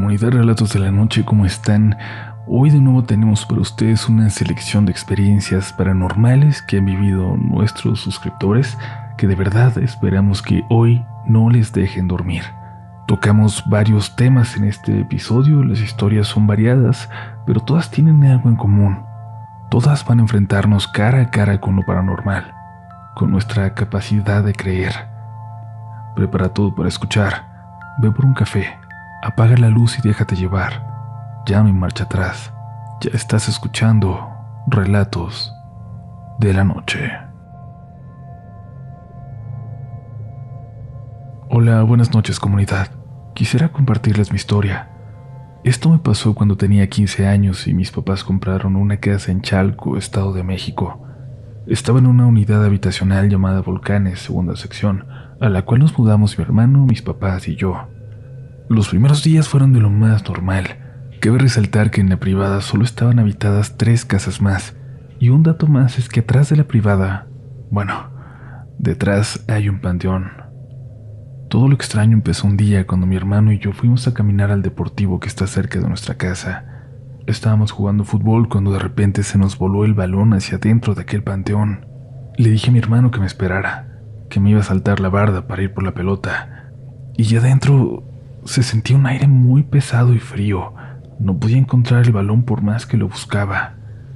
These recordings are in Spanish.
Comunidad Relatos de la Noche, ¿cómo están? Hoy de nuevo tenemos para ustedes una selección de experiencias paranormales que han vivido nuestros suscriptores, que de verdad esperamos que hoy no les dejen dormir. Tocamos varios temas en este episodio, las historias son variadas, pero todas tienen algo en común. Todas van a enfrentarnos cara a cara con lo paranormal, con nuestra capacidad de creer. Prepara todo para escuchar, ve por un café, apaga la luz y déjate llevar. Ya no hay marcha atrás, ya estás escuchando Relatos de la Noche. Hola, buenas noches comunidad. Quisiera compartirles mi historia. Esto me pasó cuando tenía 15 años y mis papás compraron una casa en Chalco, Estado de México. Estaba en una unidad habitacional llamada Volcanes, segunda sección, a la cual nos mudamos mi hermano, mis papás y yo. Los primeros días fueron de lo más normal. Cabe resaltar que en la privada solo estaban habitadas 3 casas más, y un dato más es que atrás de la privada, detrás hay un panteón. Todo lo extraño empezó un día cuando mi hermano y yo fuimos a caminar al deportivo que está cerca de nuestra casa. Estábamos jugando fútbol cuando de repente se nos voló el balón hacia adentro de aquel panteón. Le dije a mi hermano que me esperara, que me iba a saltar la barda para ir por la pelota, y ya adentro se sentía un aire muy pesado y frío. No podía encontrar el balón por más que lo buscaba.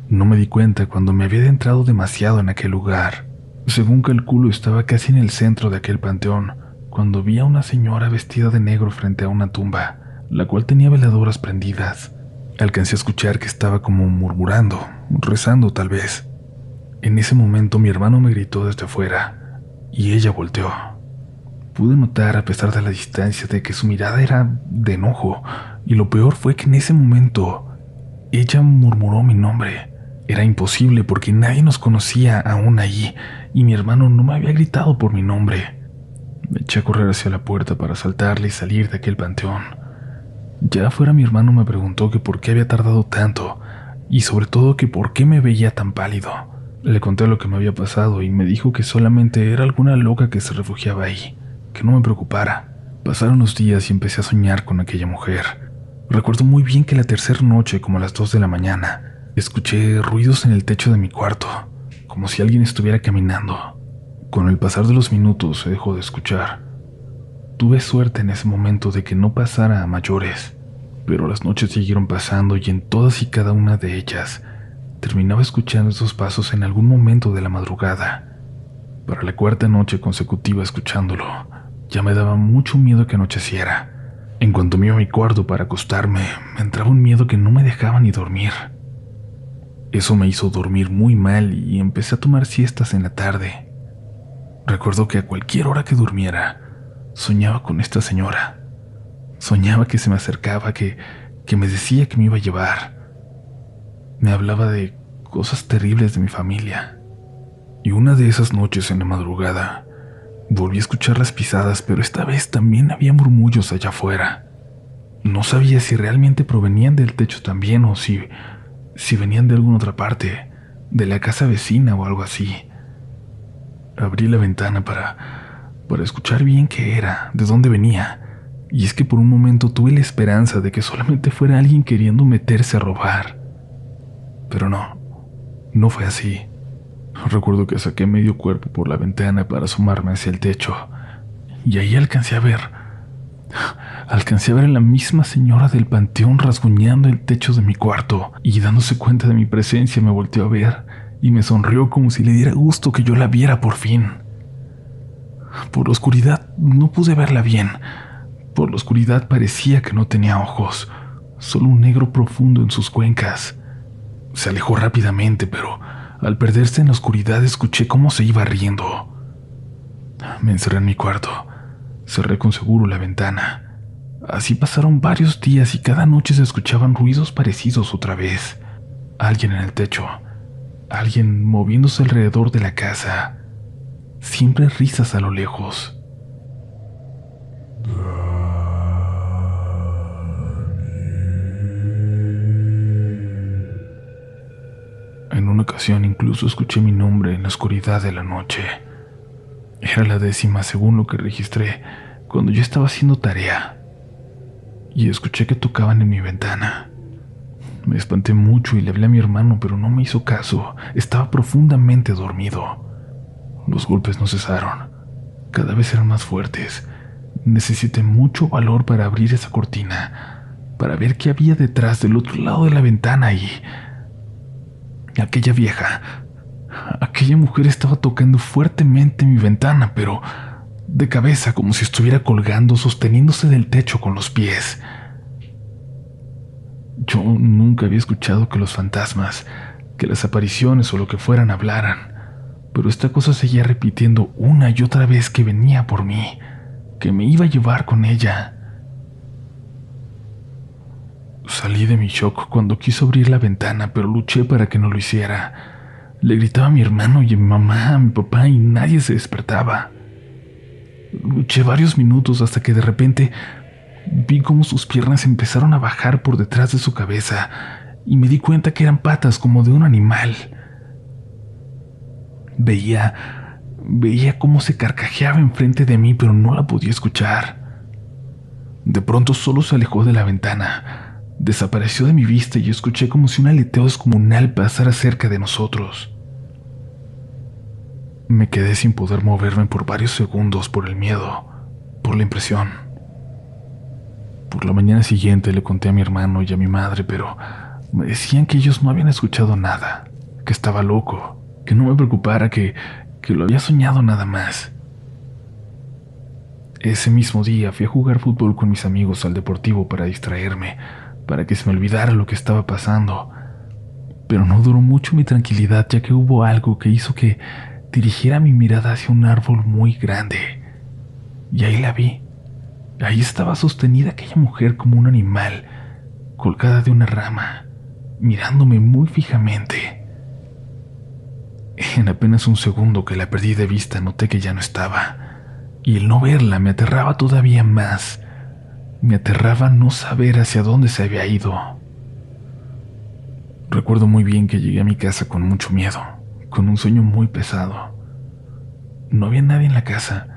No me di cuenta cuando me había adentrado demasiado en aquel lugar. Según calculo, estaba casi en el centro de aquel panteón, cuando vi a una señora vestida de negro frente a una tumba, la cual tenía veladoras prendidas. Alcancé a escuchar que estaba como murmurando, rezando tal vez. En ese momento mi hermano me gritó desde afuera, y ella volteó. Pude notar, a pesar de la distancia, de que su mirada era de enojo, y lo peor fue que en ese momento ella murmuró mi nombre. Era imposible porque nadie nos conocía aún allí, y mi hermano no me había gritado por mi nombre. Me eché a correr hacia la puerta para saltarle y salir de aquel panteón. Ya afuera mi hermano me preguntó que por qué había tardado tanto, y sobre todo que por qué me veía tan pálido. Le conté lo que me había pasado y me dijo que solamente era alguna loca que se refugiaba ahí, que no me preocupara. Pasaron los días y empecé a soñar con aquella mujer. Recuerdo muy bien que la tercera noche, como a las 2 de la mañana, escuché ruidos en el techo de mi cuarto, como si alguien estuviera caminando. Con el pasar de los minutos se dejó de escuchar. Tuve suerte en ese momento de que no pasara a mayores, pero las noches siguieron pasando y en todas y cada una de ellas terminaba escuchando esos pasos en algún momento de la madrugada. Para la cuarta noche consecutiva escuchándolo, ya me daba mucho miedo que anocheciera. En cuanto me iba a mi cuarto para acostarme, me entraba un miedo que no me dejaba ni dormir. Eso me hizo dormir muy mal y empecé a tomar siestas en la tarde. Recuerdo que a cualquier hora que durmiera, soñaba con esta señora. Soñaba que se me acercaba, que me decía que me iba a llevar. Me hablaba de cosas terribles de mi familia. Y una de esas noches en la madrugada, volví a escuchar las pisadas, pero esta vez también había murmullos allá afuera. No sabía si realmente provenían del techo también o si venían de alguna otra parte, de la casa vecina o algo así. Abrí la ventana para escuchar bien qué era, de dónde venía, y es que por un momento tuve la esperanza de que solamente fuera alguien queriendo meterse a robar. Pero no fue así. Recuerdo que saqué medio cuerpo por la ventana para asomarme hacia el techo, y ahí alcancé a ver a la misma señora del panteón rasguñando el techo de mi cuarto, y dándose cuenta de mi presencia me volteó a ver y me sonrió como si le diera gusto que yo la viera por fin. Por la oscuridad no pude verla bien. Por la oscuridad parecía que no tenía ojos, solo un negro profundo en sus cuencas. Se alejó rápidamente, pero al perderse en la oscuridad escuché cómo se iba riendo. Me encerré en mi cuarto, cerré con seguro la ventana. Así pasaron varios días y cada noche se escuchaban ruidos parecidos otra vez. Alguien en el techo, alguien moviéndose alrededor de la casa. Siempre risas a lo lejos. En una ocasión incluso escuché mi nombre en la oscuridad de la noche. Era la 10ª según lo que registré cuando yo estaba haciendo tarea. y escuché que tocaban en mi ventana. Me espanté mucho y le hablé a mi hermano, pero no me hizo caso. Estaba profundamente dormido. Los golpes no cesaron. Cada vez eran más fuertes. Necesité mucho valor para abrir esa cortina, para ver qué había detrás del otro lado de la ventana y... aquella mujer estaba tocando fuertemente mi ventana, pero de cabeza, como si estuviera colgando, sosteniéndose del techo con los pies. Yo nunca había escuchado que los fantasmas, que las apariciones o lo que fueran hablaran, pero esta cosa seguía repitiendo una y otra vez que venía por mí, que me iba a llevar con ella. Salí de mi shock cuando quiso abrir la ventana, pero luché para que no lo hiciera. Le gritaba a mi hermano y a mi mamá, a mi papá, y nadie se despertaba. Luché varios minutos hasta que de repente vi cómo sus piernas empezaron a bajar por detrás de su cabeza y me di cuenta que eran patas como de un animal. Veía cómo se carcajeaba enfrente de mí, pero no la podía escuchar. De pronto solo se alejó de la ventana, desapareció de mi vista y escuché como si un aleteo descomunal pasara cerca de nosotros. Me quedé sin poder moverme por varios segundos por el miedo, por la impresión. Por la mañana siguiente le conté a mi hermano y a mi madre, pero me decían que ellos no habían escuchado nada, que estaba loco, que no me preocupara, que lo había soñado nada más. Ese mismo día fui a jugar fútbol con mis amigos al deportivo para distraerme, para que se me olvidara lo que estaba pasando. Pero no duró mucho mi tranquilidad, ya que hubo algo que hizo que dirigiera mi mirada hacia un árbol muy grande. Y ahí la vi. Ahí estaba sostenida aquella mujer como un animal, colgada de una rama, mirándome muy fijamente. En apenas un segundo que la perdí de vista noté que ya no estaba, y el no verla me aterraba todavía más. Me aterraba no saber hacia dónde se había ido. Recuerdo muy bien que llegué a mi casa con mucho miedo, con un sueño muy pesado. No había nadie en la casa.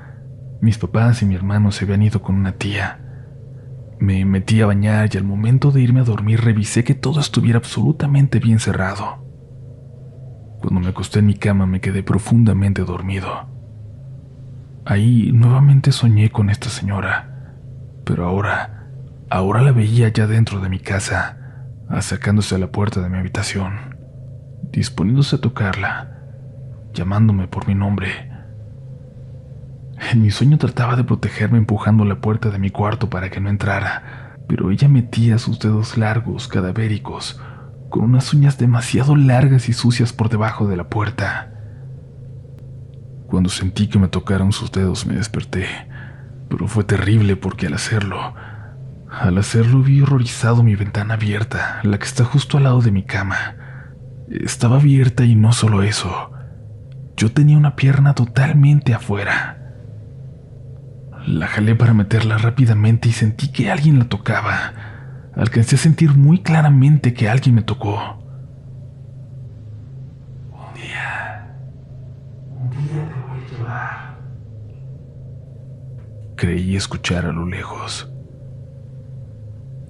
Mis papás y mi hermano se habían ido con una tía. Me metí a bañar y al momento de irme a dormir revisé que todo estuviera absolutamente bien cerrado. Cuando me acosté en mi cama me quedé profundamente dormido. Ahí nuevamente soñé con esta señora, pero ahora la veía ya dentro de mi casa, acercándose a la puerta de mi habitación, disponiéndose a tocarla, llamándome por mi nombre. En mi sueño trataba de protegerme empujando la puerta de mi cuarto para que no entrara, pero ella metía sus dedos largos, cadavéricos, con unas uñas demasiado largas y sucias por debajo de la puerta. Cuando sentí que me tocaron sus dedos me desperté, pero fue terrible porque al hacerlo vi horrorizado mi ventana abierta, la que está justo al lado de mi cama. Estaba abierta y no solo eso, yo tenía una pierna totalmente afuera. La jalé para meterla rápidamente y sentí que alguien la tocaba. Alcancé a sentir muy claramente que alguien me tocó. Un día te voy a llevar. Creí escuchar a lo lejos.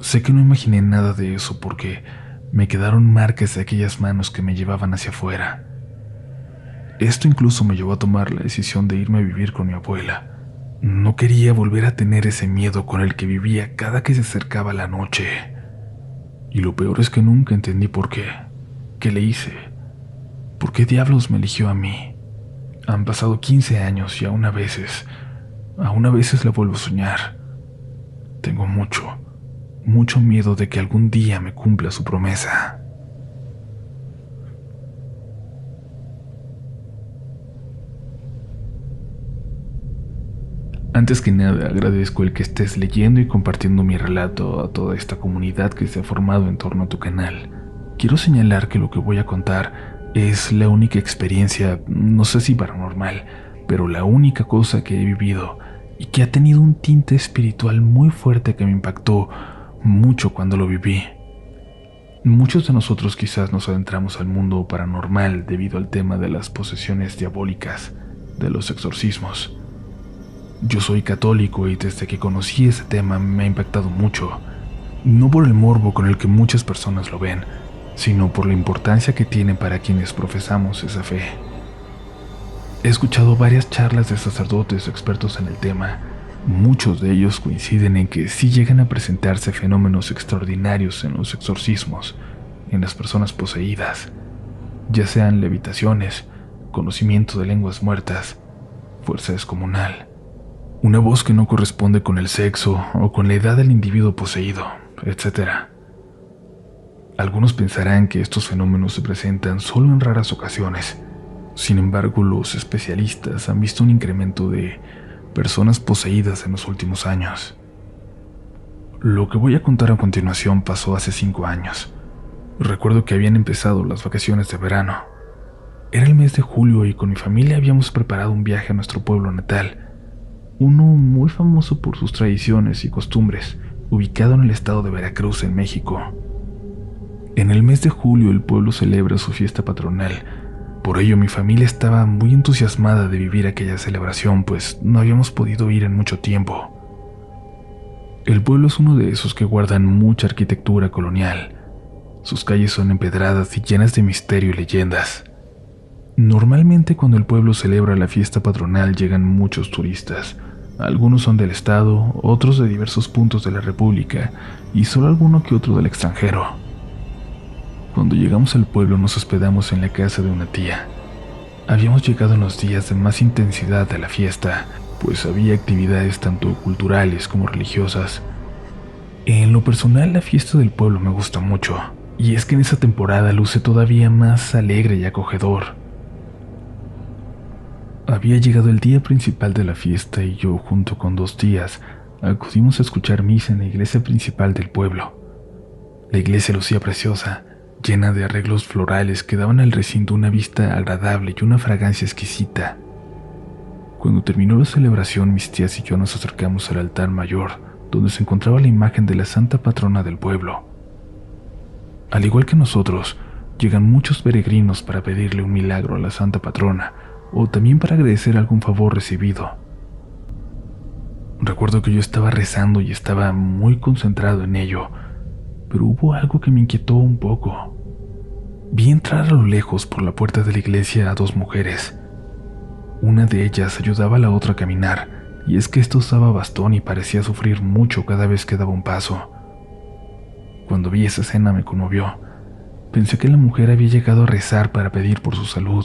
Sé que no imaginé nada de eso porque me quedaron marcas de aquellas manos que me llevaban hacia afuera. Esto incluso me llevó a tomar la decisión de irme a vivir con mi abuela. No quería volver a tener ese miedo con el que vivía cada que se acercaba la noche. Y lo peor es que nunca entendí por qué. ¿Qué le hice? ¿Por qué diablos me eligió a mí? Han pasado 15 años y aún a veces la vuelvo a soñar. Tengo mucho miedo de que algún día me cumpla su promesa. Antes que nada, agradezco el que estés leyendo y compartiendo mi relato a toda esta comunidad que se ha formado en torno a tu canal. Quiero señalar que lo que voy a contar es la única experiencia, no sé si paranormal, pero la única cosa que he vivido y que ha tenido un tinte espiritual muy fuerte que me impactó mucho cuando lo viví. Muchos de nosotros quizás nos adentramos al mundo paranormal debido al tema de las posesiones diabólicas, de los exorcismos. Yo soy católico y desde que conocí ese tema me ha impactado mucho, no por el morbo con el que muchas personas lo ven, sino por la importancia que tiene para quienes profesamos esa fe. He escuchado varias charlas de sacerdotes expertos en el tema. Muchos de ellos coinciden en que sí llegan a presentarse fenómenos extraordinarios en los exorcismos, en las personas poseídas, ya sean levitaciones, conocimiento de lenguas muertas, fuerza descomunal, una voz que no corresponde con el sexo o con la edad del individuo poseído, etc. Algunos pensarán que estos fenómenos se presentan solo en raras ocasiones. Sin embargo, los especialistas han visto un incremento de personas poseídas en los últimos años. Lo que voy a contar a continuación pasó hace 5 años. Recuerdo que habían empezado las vacaciones de verano. Era el mes de julio y con mi familia habíamos preparado un viaje a nuestro pueblo natal, uno muy famoso por sus tradiciones y costumbres, ubicado en el estado de Veracruz, en México. En el mes de julio el pueblo celebra su fiesta patronal. Por ello mi familia estaba muy entusiasmada de vivir aquella celebración, pues no habíamos podido ir en mucho tiempo. El pueblo es uno de esos que guardan mucha arquitectura colonial. Sus calles son empedradas y llenas de misterio y leyendas. Normalmente cuando el pueblo celebra la fiesta patronal llegan muchos turistas. Algunos son del estado, otros de diversos puntos de la república y solo alguno que otro del extranjero. Cuando llegamos al pueblo nos hospedamos en la casa de una tía. Habíamos llegado en los días de más intensidad de la fiesta, pues había actividades tanto culturales como religiosas. En lo personal, la fiesta del pueblo me gusta mucho, y es que en esa temporada luce todavía más alegre y acogedor. Había llegado el día principal de la fiesta y yo, junto con 2 tías, acudimos a escuchar misa en la iglesia principal del pueblo. La iglesia lucía preciosa, llena de arreglos florales que daban al recinto una vista agradable y una fragancia exquisita. Cuando terminó la celebración, mis tías y yo nos acercamos al altar mayor, donde se encontraba la imagen de la santa patrona del pueblo. Al igual que nosotros, llegan muchos peregrinos para pedirle un milagro a la santa patrona, o también para agradecer algún favor recibido. Recuerdo que yo estaba rezando y estaba muy concentrado en ello, pero hubo algo que me inquietó un poco. Vi entrar a lo lejos por la puerta de la iglesia a 2 mujeres. Una de ellas ayudaba a la otra a caminar, y es que ésta usaba bastón y parecía sufrir mucho cada vez que daba un paso. Cuando vi esa escena me conmovió. Pensé que la mujer había llegado a rezar para pedir por su salud.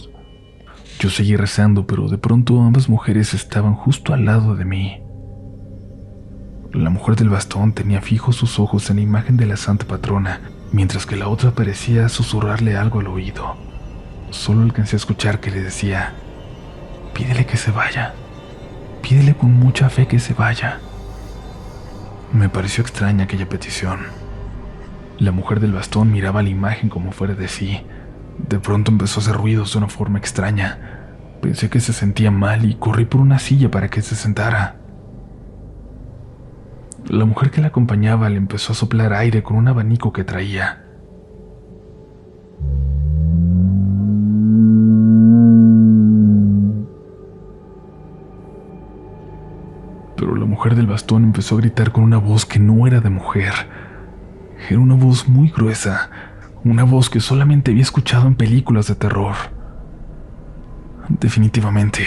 Yo seguí rezando, pero de pronto ambas mujeres estaban justo al lado de mí. La mujer del bastón tenía fijos sus ojos en la imagen de la santa patrona, mientras que la otra parecía susurrarle algo al oído. Solo alcancé a escuchar que le decía: «Pídele que se vaya, pídele con mucha fe que se vaya». Me pareció extraña aquella petición. La mujer del bastón miraba la imagen como fuera de sí. De pronto empezó a hacer ruidos de una forma extraña. Pensé que se sentía mal y corrí por una silla para que se sentara. La mujer que la acompañaba le empezó a soplar aire con un abanico que traía. Pero la mujer del bastón empezó a gritar con una voz que no era de mujer. Era una voz muy gruesa, una voz que solamente había escuchado en películas de terror. Definitivamente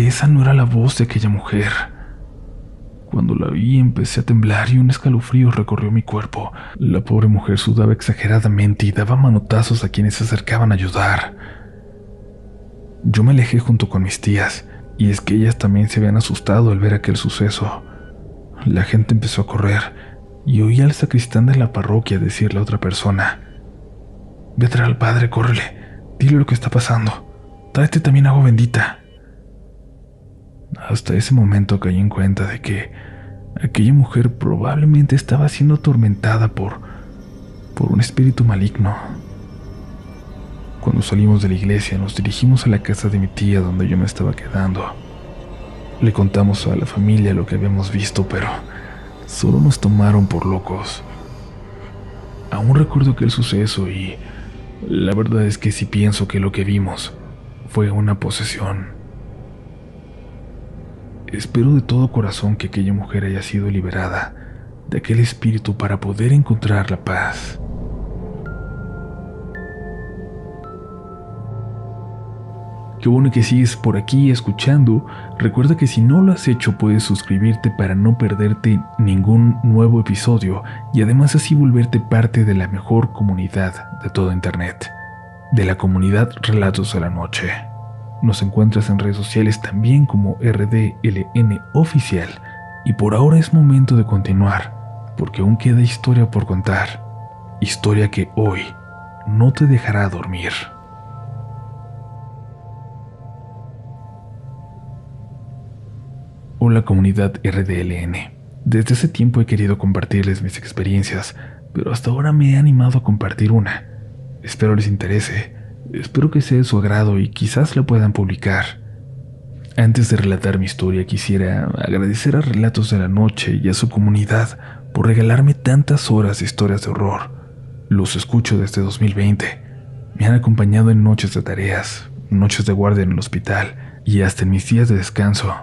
esa no era la voz de aquella mujer. Cuando la vi empecé a temblar y un escalofrío recorrió mi cuerpo. La pobre mujer sudaba exageradamente y daba manotazos a quienes se acercaban a ayudar. Yo me alejé junto con mis tías, y es que ellas también se habían asustado al ver aquel suceso. La gente empezó a correr, y oí al sacristán de la parroquia decirle a otra persona: «Ve a traer al padre, córrele, dile lo que está pasando, tráete también agua bendita». Hasta ese momento caí en cuenta de que aquella mujer probablemente estaba siendo atormentada por un espíritu maligno. Cuando salimos de la iglesia nos dirigimos a la casa de mi tía donde yo me estaba quedando. Le contamos a la familia lo que habíamos visto, pero solo nos tomaron por locos. Aún recuerdo aquel suceso y la verdad es que sí pienso que lo que vimos fue una posesión. Espero de todo corazón que aquella mujer haya sido liberada, de aquel espíritu para poder encontrar la paz. Qué bueno que sigues por aquí escuchando. Recuerda que si no lo has hecho puedes suscribirte para no perderte ningún nuevo episodio y además así volverte parte de la mejor comunidad de todo Internet, de la comunidad Relatos de la Noche. Nos encuentras en redes sociales también como RDLN Oficial y por ahora es momento de continuar porque aún queda historia por contar, historia que hoy no te dejará dormir. Hola comunidad RDLN. Desde hace tiempo he querido compartirles mis experiencias, pero hasta ahora me he animado a compartir una. Espero les interese, espero que sea de su agrado y quizás la puedan publicar. Antes de relatar mi historia quisiera agradecer a Relatos de la Noche y a su comunidad por regalarme tantas horas de historias de horror. Los escucho desde 2020. Me han acompañado en noches de tareas, noches de guardia en el hospital y hasta en mis días de descanso.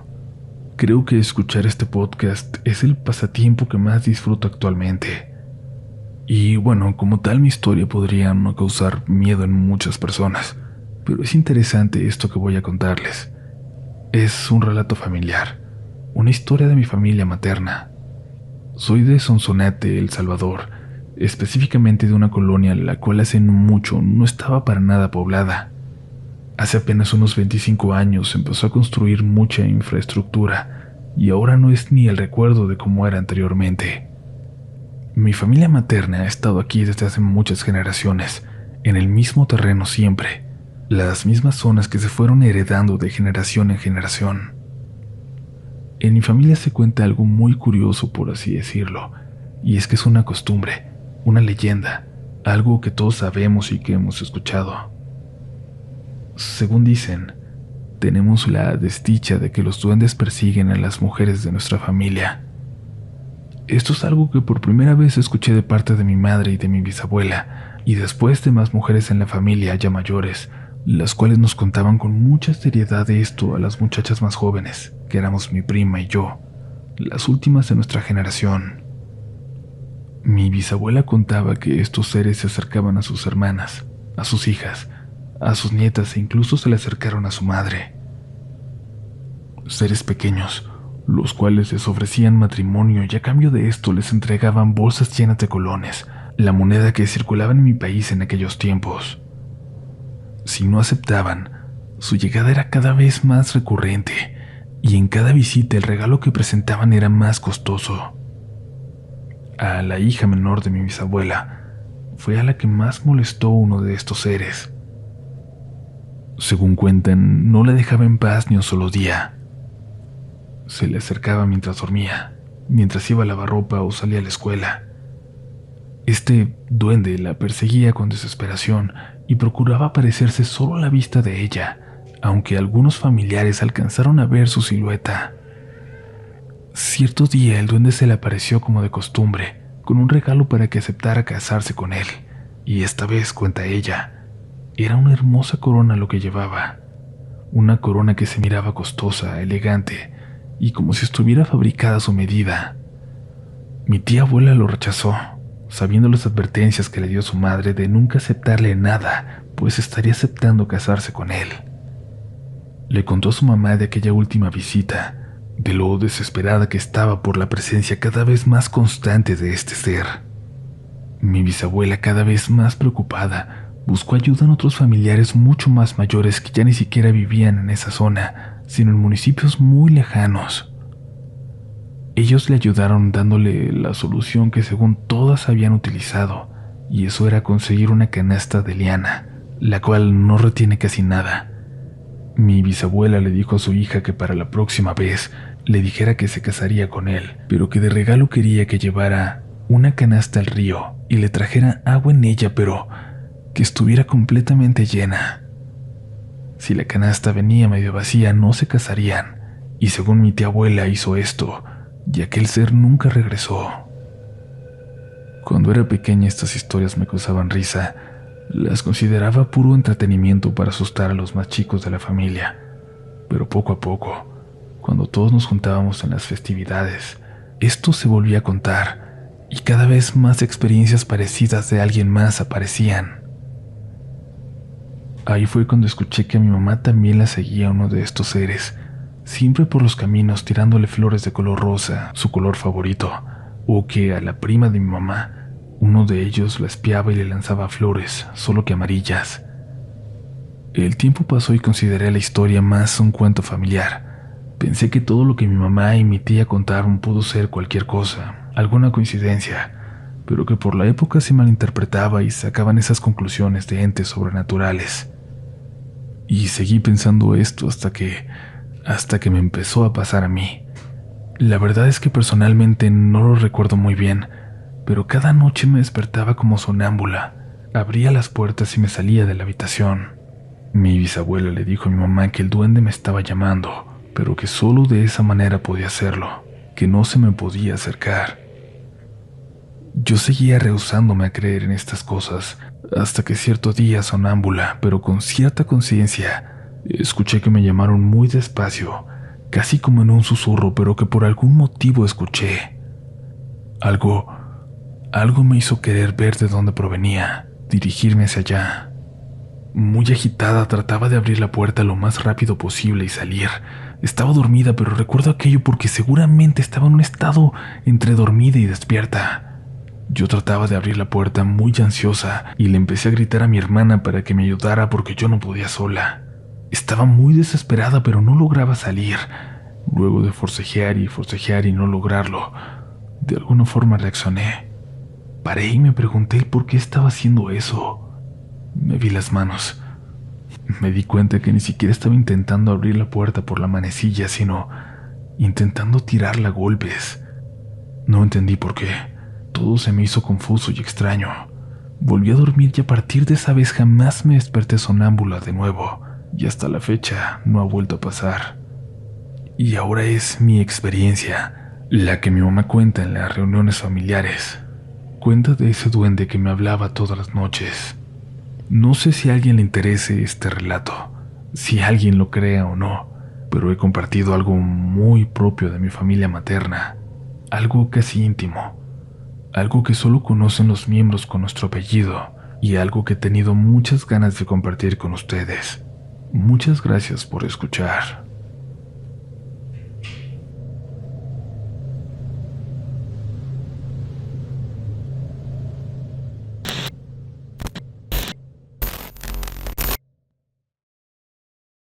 Creo que escuchar este podcast es el pasatiempo que más disfruto actualmente. Y bueno, como tal mi historia podría no causar miedo en muchas personas, pero es interesante esto que voy a contarles. Es un relato familiar, una historia de mi familia materna. Soy de Sonsonate, El Salvador, específicamente de una colonia la cual hace no mucho no estaba para nada poblada. Hace apenas unos 25 años empezó a construir mucha infraestructura y ahora no es ni el recuerdo de cómo era anteriormente. Mi familia materna ha estado aquí desde hace muchas generaciones, en el mismo terreno siempre, las mismas zonas que se fueron heredando de generación en generación. En mi familia se cuenta algo muy curioso, por así decirlo, y es que es una costumbre, una leyenda, algo que todos sabemos y que hemos escuchado. Según dicen, tenemos la desdicha de que los duendes persiguen a las mujeres de nuestra familia. Esto es algo que por primera vez escuché de parte de mi madre y de mi bisabuela, y después de más mujeres en la familia ya mayores, las cuales nos contaban con mucha seriedad de esto a las muchachas más jóvenes, que éramos mi prima y yo, las últimas de nuestra generación. Mi bisabuela contaba que estos seres se acercaban a sus hermanas, a sus hijas, a sus nietas e incluso se le acercaron a su madre. Seres pequeños, los cuales les ofrecían matrimonio y a cambio de esto les entregaban bolsas llenas de colones, la moneda que circulaba en mi país en aquellos tiempos. Si no aceptaban, su llegada era cada vez más recurrente y en cada visita el regalo que presentaban era más costoso. A la hija menor de mi bisabuela fue a la que más molestó uno de estos seres. Según cuentan, no la dejaba en paz ni un solo día. Se le acercaba mientras dormía, mientras iba a lavar ropa o salía a la escuela. Este duende la perseguía con desesperación y procuraba parecerse solo a la vista de ella, aunque algunos familiares alcanzaron a ver su silueta. Cierto día el duende se le apareció como de costumbre, con un regalo para que aceptara casarse con él, y esta vez, cuenta ella, era una hermosa corona lo que llevaba, una corona que se miraba costosa, elegante, y como si estuviera fabricada a su medida. Mi tía abuela lo rechazó, sabiendo las advertencias que le dio su madre de nunca aceptarle nada, pues estaría aceptando casarse con él. Le contó a su mamá de aquella última visita, de lo desesperada que estaba por la presencia cada vez más constante de este ser. Mi bisabuela, cada vez más preocupada, buscó ayuda en otros familiares mucho más mayores que ya ni siquiera vivían en esa zona, sino en municipios muy lejanos. Ellos le ayudaron dándole la solución que según todas habían utilizado, y eso era conseguir una canasta de liana, la cual no retiene casi nada. Mi bisabuela le dijo a su hija que para la próxima vez le dijera que se casaría con él, pero que de regalo quería que llevara una canasta al río y le trajera agua en ella, pero que estuviera completamente llena. Si la canasta venía medio vacía, no se casarían, y según mi tía abuela hizo esto, y aquel ser nunca regresó. Cuando era pequeña estas historias me causaban risa, las consideraba puro entretenimiento para asustar a los más chicos de la familia, pero poco a poco, cuando todos nos juntábamos en las festividades, esto se volvía a contar, y cada vez más experiencias parecidas de alguien más aparecían. Ahí fue cuando escuché que a mi mamá también la seguía uno de estos seres, siempre por los caminos tirándole flores de color rosa, su color favorito, o que a la prima de mi mamá, uno de ellos la espiaba y le lanzaba flores, solo que amarillas. El tiempo pasó y consideré la historia más un cuento familiar. Pensé que todo lo que mi mamá y mi tía contaron pudo ser cualquier cosa, alguna coincidencia, pero que por la época se malinterpretaba y sacaban esas conclusiones de entes sobrenaturales. Y seguí pensando esto hasta que me empezó a pasar a mí. La verdad es que personalmente no lo recuerdo muy bien, pero cada noche me despertaba como sonámbula, abría las puertas y me salía de la habitación. Mi bisabuela le dijo a mi mamá que el duende me estaba llamando, pero que solo de esa manera podía hacerlo, que no se me podía acercar. Yo seguía rehusándome a creer en estas cosas, hasta que cierto día sonámbula, pero con cierta conciencia, escuché que me llamaron muy despacio, casi como en un susurro, pero que por algún motivo escuché. Algo me hizo querer ver de dónde provenía, dirigirme hacia allá. Muy agitada trataba de abrir la puerta lo más rápido posible y salir. Estaba dormida, pero recuerdo aquello porque seguramente estaba en un estado entre dormida y despierta. Yo trataba de abrir la puerta muy ansiosa y le empecé a gritar a mi hermana para que me ayudara porque yo no podía sola. Estaba muy desesperada, pero no lograba salir. Luego de forcejear y no lograrlo, de alguna forma reaccioné. Paré y me pregunté el por qué estaba haciendo eso. Me vi las manos. Me di cuenta que ni siquiera estaba intentando abrir la puerta por la manecilla, sino intentando tirarla a golpes. No entendí por qué. Todo se me hizo confuso y extraño. Volví a dormir y a partir de esa vez jamás me desperté sonámbula de nuevo, y hasta la fecha no ha vuelto a pasar. Y ahora es mi experiencia, la que mi mamá cuenta en las reuniones familiares. Cuenta de ese duende que me hablaba todas las noches. No sé si a alguien le interese este relato, si alguien lo crea o no, pero he compartido algo muy propio de mi familia materna, algo casi íntimo, algo que solo conocen los miembros con nuestro apellido y algo que he tenido muchas ganas de compartir con ustedes. Muchas gracias por escuchar.